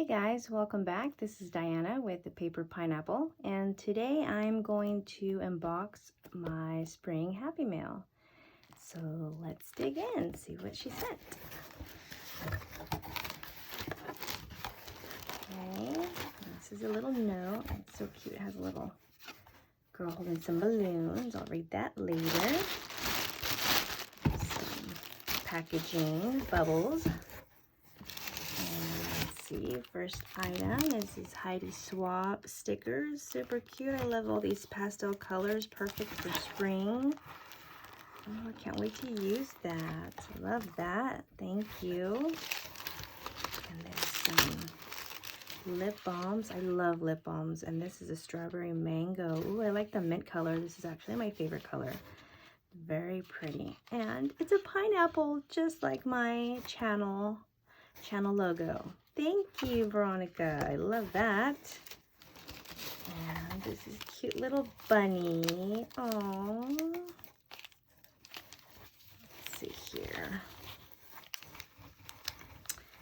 Hey guys, welcome back. This is Diana with the Paper Pineapple, and today I'm going to unbox my spring Happy Mail. So let's dig in, see what she sent. Okay, this is a little note. It's so cute. It has a little girl holding some balloons. I'll read that later. Some packaging, bubbles. First item is these Heidi Swapp stickers. Super cute. I love all these pastel colors. Perfect for spring. Oh, I can't wait to use that. I love that. Thank you. And there's some lip balms. I love lip balms. And this is a strawberry mango. Ooh, I like the mint color. This is actually my favorite color. Very pretty. And it's a pineapple, just like my channel logo. Thank you, Veronica. I love that. And this is a cute little bunny. Oh. Let's see here.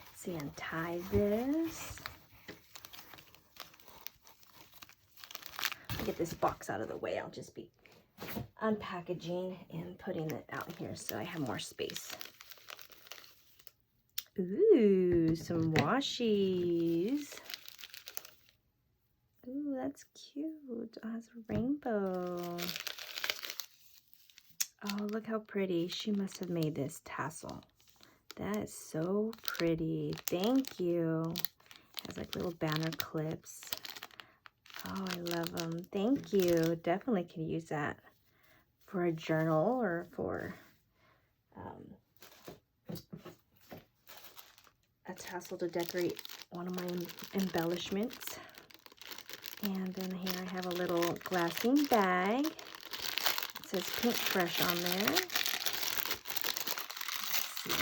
Let's see, untie this. I'll get this box out of the way. I'll just be unpackaging and putting it out here so I have more space. Ooh, some washies. Ooh, that's cute. It has a rainbow. Oh, look how pretty. She must have made this tassel. That is so pretty. Thank you. It has like little banner clips. Oh, I love them. Thank you. Definitely can use that for a journal or for a tassel to decorate one of my embellishments. And then here I have a little glassine bag. It says Pink Fresh on there. Let's see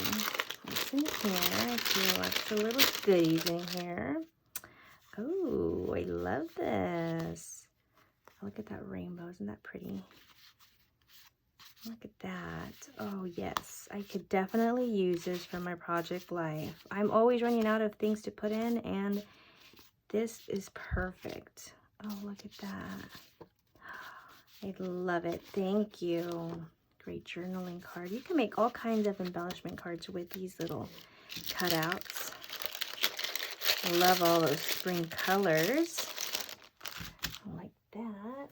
what's in here. I feel extra little goodies in here. Oh, I love this. Look at that rainbow. Isn't that pretty? Look at that. Oh, yes. I could definitely use this for my project life. I'm always running out of things to put in, and this is perfect. Oh, look at that. I love it. Thank you. Great journaling card. You can make all kinds of embellishment cards with these little cutouts. I love all those spring colors. Like that.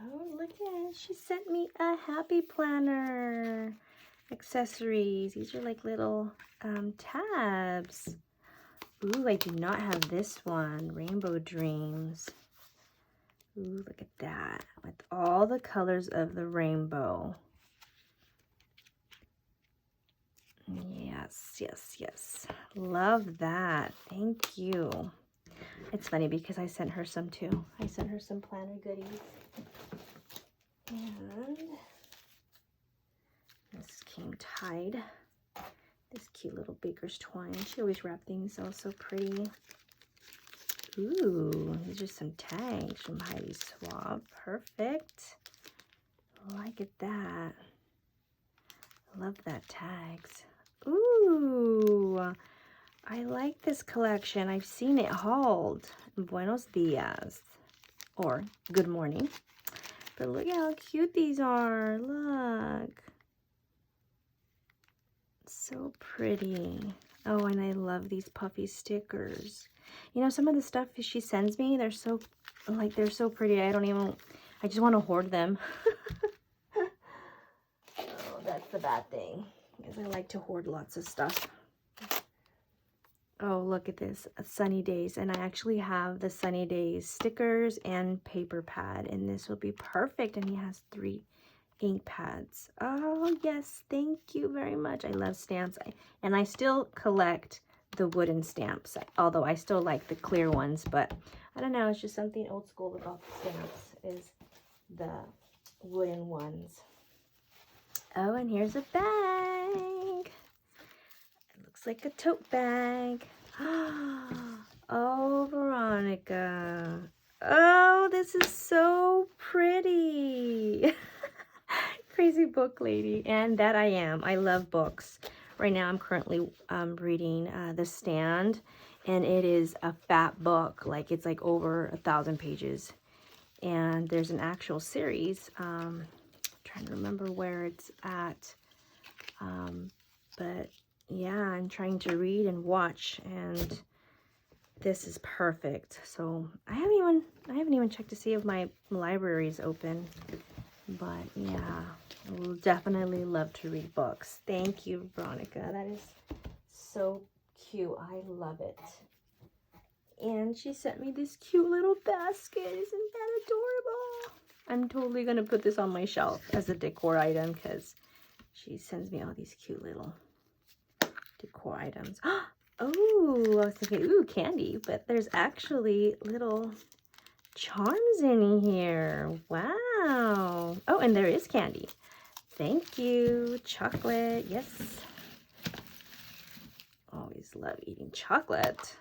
Oh, look at it. She sent me a happy planner accessories. These are like little tabs. Ooh, I do not have this one. Rainbow Dreams. Ooh, look at that. With all the colors of the rainbow. Yes, yes, yes. Love that. Thank you. It's funny because I sent her some too. I sent her some planner goodies. And this came tied. This cute little baker's twine. She always wrapped things all so pretty. Ooh, these are some tags from Heidi Swapp. Perfect. Look at that. Love that tags. Ooh, I like this collection. I've seen it hauled. Buenos dias, or good morning. But look how cute these are. Look. So pretty. Oh, and I love these puffy stickers. You know, some of the stuff she sends me, they're so pretty. I just want to hoard them. Oh, that's the bad thing, because I like to hoard lots of stuff. Oh, look at this, Sunny Days. And I actually have the Sunny Days stickers and paper pad, and this will be perfect. And he has 3 ink pads. Oh, yes, thank you very much. I love stamps. And I still collect the wooden stamps, although I still like the clear ones, but I don't know, it's just something old school about the stamps, is the wooden ones. Oh, and here's a bag. Looks like a tote bag. Oh, Veronica. Oh, this is so pretty. Crazy book lady. And that I am. I love books. Right now I'm currently reading The Stand, and it is a fat book. Like, it's like over 1,000 pages. And there's an actual series. Trying to remember where it's at. But yeah, I'm trying to read and watch, and this is perfect. So I haven't even checked to see if my library is open. But yeah, I will definitely love to read books. Thank you, Veronica. That is so cute. I love it. And she sent me this cute little basket. Isn't that adorable? I'm totally going to put this on my shelf as a decor item because she sends me all these cute little decor items. Oh, I was thinking, ooh, candy. But there's actually little charms in here. Wow. Oh, and there is candy. Thank you. Chocolate. Yes. Always love eating chocolate.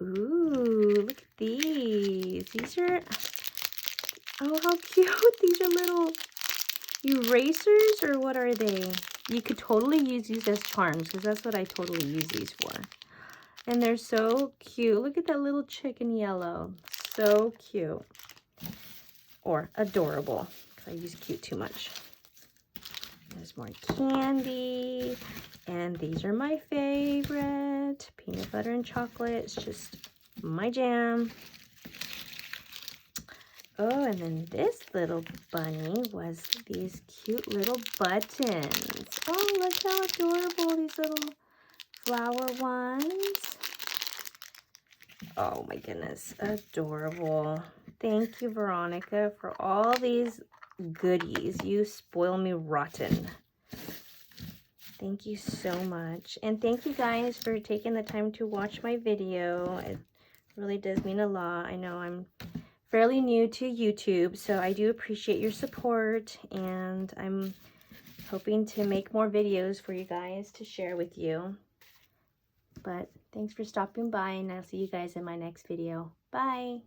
Ooh, look at these. These are, oh, how cute. These are little erasers, or what are they? You could totally use these as charms, because that's what I totally use these for. And they're so cute. Look at that little chicken yellow. So cute. Or adorable, because I use cute too much. There's more candy. And these are my favorite. Peanut butter and chocolate. It's just my jam. Oh, and then this little bunny was these cute little buttons. Oh, look how adorable these little flower ones. Oh my goodness, adorable. Thank you, Veronica, for all these goodies. You spoil me rotten. Thank you so much. And thank you guys for taking the time to watch my video. It really does mean a lot. I know I'm fairly new to YouTube, so I do appreciate your support, and I'm hoping to make more videos for you guys to share with you. But thanks for stopping by, and I'll see you guys in my next video. Bye!